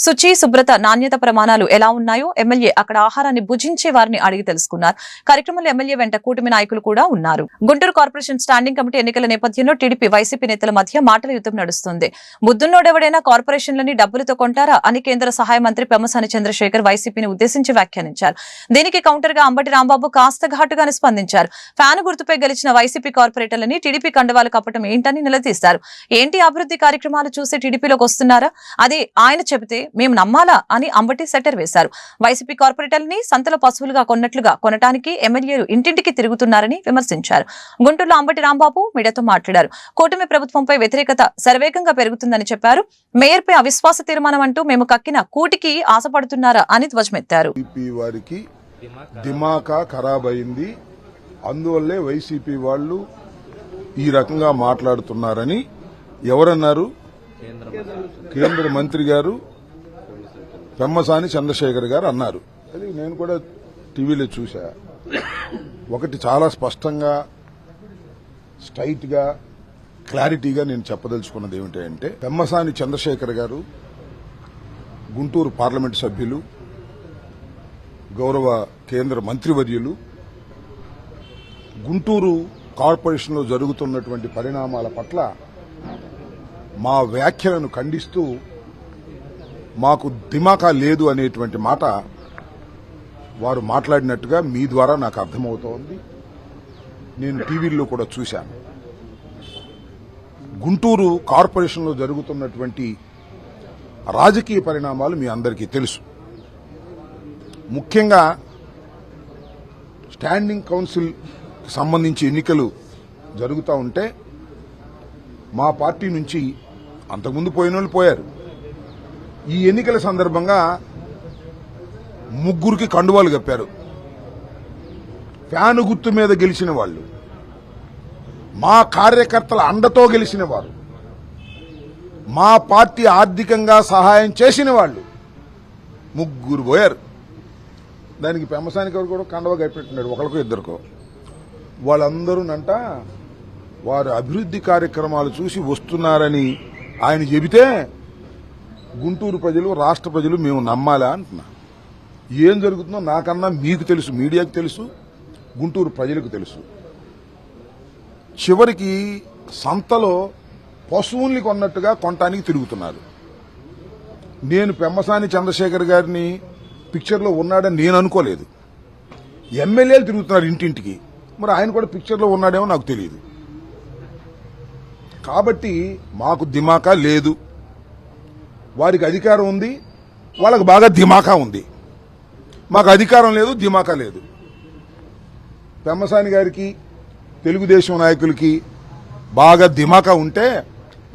శుచి, శుభ్రత, నాణ్యత ప్రమాణాలు ఎలా ఉన్నాయో ఎమ్మెల్యే అక్కడ ఆహారాన్ని భుజించే వారిని అడిగి తెలుసుకున్నారు. కార్యక్రమంలో ఎమ్మెల్యే వెంట కూటమి నాయకులు కూడా ఉన్నారు. గుంటూరు కార్పొరేషన్ స్టాండింగ్ కమిటీ ఎన్నికల నేపథ్యంలో టీడీపీ, వైసీపీ నేతల మధ్య మాటల యుద్ధం నడుస్తుంది. బుద్ధున్నోడెవడైనా కార్పొరేషన్లని డబ్బులతో కొంటారా అని కేంద్ర సహాయ మంత్రి పెమ్మసాని చంద్రశేఖర్ వైసీపీని ఉద్దేశించి వ్యాఖ్యానించారు. దీనికి కౌంటర్ గా అంబటి రాంబాబు కాస్త ఘాటుగానే స్పందించారు. ఫ్యాన్ గుర్తుపై గెలిచిన వైసీపీ కార్పొరేటర్లని టీడీపీ కండవాలు కప్పటం ఏంటని నిలదీశారు. ఏంటి అభివృద్ధి కార్యక్రమాలు చూసి టీడీపీలోకి వస్తున్నారా? అదే ఆయన చెబితే మేము నమ్మాలా అని అంబటి సెటర్ వేశారు. వైసీపీ కార్పొరేటర్లని సంతలో పశువులుగా కొన్నట్లుగా కొనటానికి ఎమ్మెల్యేలు ఇంటింటికి తిరుగుతున్నారని విమర్శించారు. గుంటూరులో అంబటి రాంబాబు మీడియాతో మాట్లాడారు. కూటమి ప్రభుత్వంపై వ్యతిరేకత శరవేగంగా పెరుగుతుందని చెప్పారు. మేయర్పై అవిశ్వాస తీర్మానం అంటూ మేము కక్కిన కూటికి ఆశపడుతున్నారా అని ధ్వజమెత్తారు. వారికి దిమాకా ఖరాబ్ అయింది, అందువల్లే వైసీపీ వాళ్ళు ఈ రకంగా మాట్లాడుతున్నారని ఎవరన్నారు? కేంద్ర మంత్రి గారు పెమ్మసాని చంద్రశేఖర్ గారు అన్నారు. అది నేను కూడా టీవీలో చూసా. ఒకటి చాలా స్పష్టంగా, స్ట్రైట్ గా, క్లారిటీగా నేను చెప్పదలుచుకున్నది ఏమిటంటే, పెమ్మసాని చంద్రశేఖర్ గారు గుంటూరు పార్లమెంటు సభ్యులు, గౌరవ కేంద్ర మంత్రివర్యులు, గుంటూరు కార్పొరేషన్లో జరుగుతున్నటువంటి పరిణామాల పట్ల మా వ్యాఖ్యలను ఖండిస్తూ మాకు దిమాకా లేదు అనేటువంటి మాట వారు మాట్లాడినట్టుగా మీ ద్వారా నాకు అర్థమవుతోంది. నేను టీవీల్లో కూడా చూశాను. గుంటూరు కార్పొరేషన్లో జరుగుతున్నటువంటి రాజకీయ పరిణామాలు మీ అందరికీ తెలుసు. ముఖ్యంగా స్టాండింగ్ కౌన్సిల్ సంబంధించి ఎన్నికలు జరుగుతూ ఉంటే మా పార్టీ నుంచి అంతకుముందు పోయిన వాళ్ళు పోయారు. ఈ ఎన్నికల సందర్భంగా 3 కండువాలు కప్పారు. ఫ్యాను గుర్తు మీద గెలిచిన వాళ్ళు, మా కార్యకర్తల అండతో గెలిచిన వారు, మా పార్టీ ఆర్థికంగా సహాయం చేసిన వాళ్ళు 3 పోయారు. దానికి పెమ్మసాని గారు కూడా కండవ కప్పెట్టున్నాడు, ఒకరికో ఇద్దరికో. వాళ్ళందరూనంట వారు అభివృద్ధి కార్యక్రమాలు చూసి వస్తున్నారని ఆయన చెబితే గుంటూరు ప్రజలు, రాష్ట్ర ప్రజలు మేము నమ్మాలా అంటున్నా. ఏం జరుగుతుందో నాకన్నా మీకు తెలుసు, మీడియాకు తెలుసు, గుంటూరు ప్రజలకు తెలుసు. చివరికి సంతలో పశువుల్ని కొన్నట్టుగా కొనటానికి తిరుగుతున్నారు. నేను పెమ్మసాని చంద్రశేఖర్ గారిని పిక్చర్లో ఉన్నాడని నేను అనుకోలేదు. ఎమ్మెల్యేలు తిరుగుతున్నారు ఇంటింటికి, మరి ఆయన కూడా పిక్చర్లో ఉన్నాడేమో నాకు తెలియదు. కాబట్టి మాకు దిమాకా లేదు, వారికి అధికారం ఉంది, వాళ్ళకి బాగా దిమాకా ఉంది. మాకు అధికారం లేదు, దిమాకా లేదు. పెమ్మసాని గారికి, తెలుగుదేశం నాయకులకి బాగా దిమాకా ఉంటే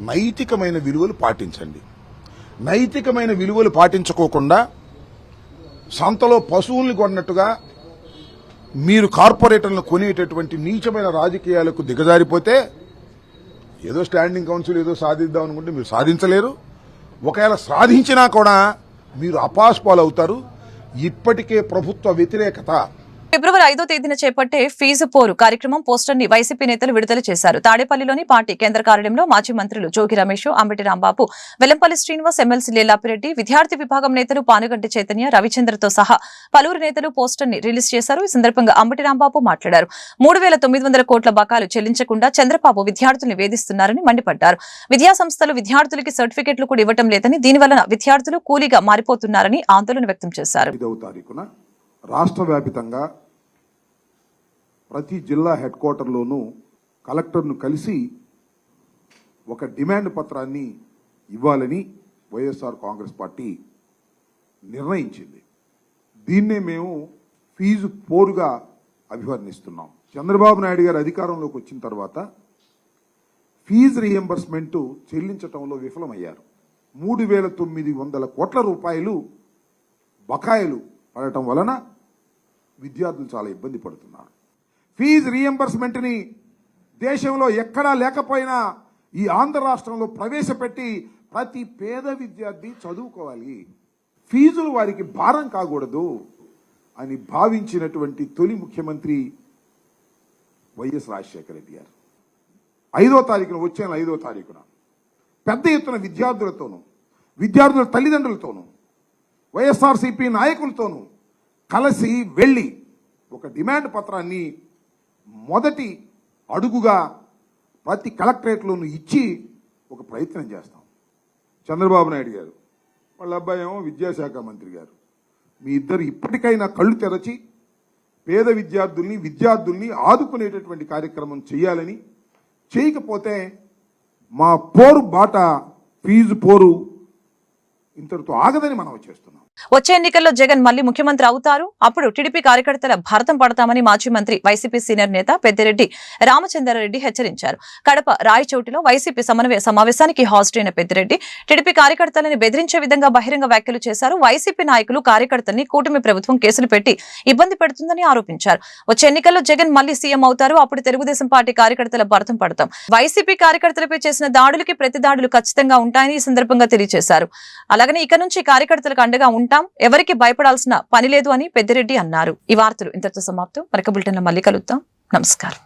నైతికమైన విలువలు పాటించండి. నైతికమైన విలువలు పాటించుకోకుండా సంతలో పశువుల్ని కొన్నట్టుగా మీరు కార్పొరేటర్లను కొనేటటువంటి నీచమైన రాజకీయాలకు దిగజారిపోతే ఏదో స్టాండింగ్ కౌన్సిల్ ఏదో సాధిద్దాం అనుకుంటే మీరు సాధించలేరు. ఒకవేళ సాధించినా కూడా మీరు అపాస్పాలవుతారు. ఇప్పటికే ప్రభుత్వ వ్యతిరేకత. ఫిబ్రవరి 5వ తేదీన చేపట్టే ఫీజు పోరు కార్యక్రమం పోస్టర్ ని వైసీపీ నేతలు విడుదల చేశారు. తాడేపల్లిలోని పార్టీ కేంద్ర కార్యాలయంలో మాజీ మంత్రులు జోగి రమేష్, అంబటి రాంబాబు, వెల్లంపల్లి శ్రీనివాస్, ఎమ్మెల్సీ లేలాపిరెడ్డి, విద్యార్థి విభాగం నేతలు పానుగంటి చైతన్య, రవిచంద్రతో సహా పలువురు నేతలు పోస్టర్ ని రిలీజ్ చేశారు. ఈ సందర్భంగా అంబటి రాంబాబు మాట్లాడారు. 3,900 కోట్ల బకాయిలు చెల్లించకుండా చంద్రబాబు విద్యార్థుల్ని వేధిస్తున్నారని మండిపడ్డారు. విద్యా సంస్థలు విద్యార్థులకి సర్టిఫికెట్లు కూడా ఇవ్వటం లేదని, దీనివల్ల విద్యార్థులు కూలీగా మారిపోతున్నారని ఆందోళన వ్యక్తం చేశారు. రాష్ట్ర వ్యాప్తంగా ప్రతి జిల్లా హెడ్ క్వార్టర్లోనూ కలెక్టర్ను కలిసి ఒక డిమాండ్ పత్రాన్ని ఇవ్వాలని వైఎస్ఆర్ కాంగ్రెస్ పార్టీ నిర్ణయించింది. దీన్నే మేము ఫీజు పోరుగా అభివర్ణిస్తున్నాం. చంద్రబాబు నాయుడు గారు అధికారంలోకి వచ్చిన తర్వాత ఫీజు రీఎంబర్స్మెంట్ చెల్లించడంలో విఫలమయ్యారు. 3,900 కోట్ల రూపాయలు బకాయిలు పడటం వలన విద్యార్థులు చాలా ఇబ్బంది పడుతున్నారు. ఫీజు రీఎంబర్స్మెంట్ని దేశంలో ఎక్కడా లేకపోయినా ఈ ఆంధ్ర రాష్ట్రంలో ప్రవేశపెట్టి ప్రతి పేద విద్యార్థి చదువుకోవాలి, ఫీజులు వారికి భారం కాకూడదు అని భావించినటువంటి తొలి ముఖ్యమంత్రి వైఎస్ రాజశేఖర రెడ్డి గారు 5వ తారీఖున, వచ్చే 5వ తారీఖున పెద్ద ఎత్తున విద్యార్థులతోనూ, విద్యార్థుల తల్లిదండ్రులతోనూ, వైఎస్ఆర్సీపీ నాయకులతోనూ కలిసి వెళ్ళి ఒక డిమాండ్ పత్రాన్ని మొదటి అడుగుగా ప్రతి కలెక్టరేట్లోనూ ఇచ్చి ఒక ప్రయత్నం చేస్తాం. చంద్రబాబు నాయుడు గారు, వాళ్ళ అబ్బాయి ఏమో విద్యాశాఖ మంత్రి గారు, మీ ఇద్దరు ఇప్పటికైనా కళ్ళు తెరచి పేద విద్యార్థుల్ని ఆదుకునేటటువంటి కార్యక్రమం చేయాలని, చేయకపోతే మా పోరు బాట ఫీజు పోరు ఇంతటితో ఆగదని మనం చేస్తున్నాం. వచ్చే ఎన్నికల్లో జగన్ మళ్లీ ముఖ్యమంత్రి అవుతారు. అప్పుడు టీడీపీ కార్యకర్తల భారతం పడతామని మాజీ మంత్రి, వైసీపీ సీనియర్ నేత పెద్దిరెడ్డి రామచంద్రారెడ్డి హెచ్చరించారు. కడప రాయచోటిలో వైసీపీ సమన్వయ సమావేశానికి హాజరైన పెద్దిరెడ్డి టీడీపీ కార్యకర్తలని బెదిరించే విధంగా బహిరంగ వ్యాఖ్యలు చేశారు. వైసీపీ నాయకులు కార్యకర్తల్ని కూటమి ప్రభుత్వం కేసులు పెట్టి ఇబ్బంది పెడుతుందని ఆరోపించారు. వచ్చే ఎన్నికల్లో జగన్ మళ్లీ సీఎం అవుతారు. అప్పుడు తెలుగుదేశం పార్టీ కార్యకర్తల భారతం పడతాం. వైసీపీ కార్యకర్తలపై చేసిన దాడులకి ప్రతి దాడులు ఖచ్చితంగా ఉంటాయని ఈ సందర్భంగా తెలియజేశారు. అలాగనే ఇక నుంచి కార్యకర్తలకు అండగా ఉంటాం, ఎవరికి భయపడాల్సిన పని లేదు అని పెద్దిరెడ్డి అన్నారు. ఈ వార్తలు ఇంతటితో సమాప్తం. మరొక బులెటిన్లో మళ్ళీ కలుద్దాం. నమస్కారం.